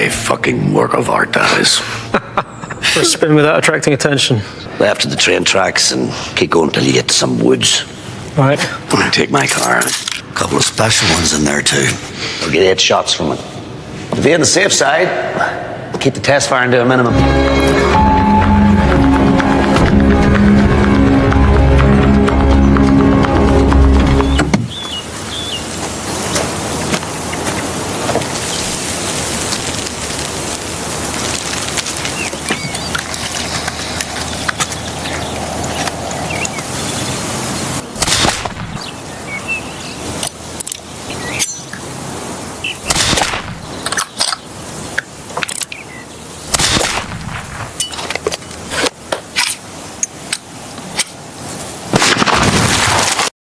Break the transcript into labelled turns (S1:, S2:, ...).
S1: a fucking work of art, that is.
S2: For a spin without attracting attention.
S3: Left to the train tracks and keep going till you get to some woods.
S2: Right.
S1: I'm gonna take my car.
S3: A couple of special ones in there too. We'll get 8 shots from it. To be on the safe side, keep the test firing to a minimum.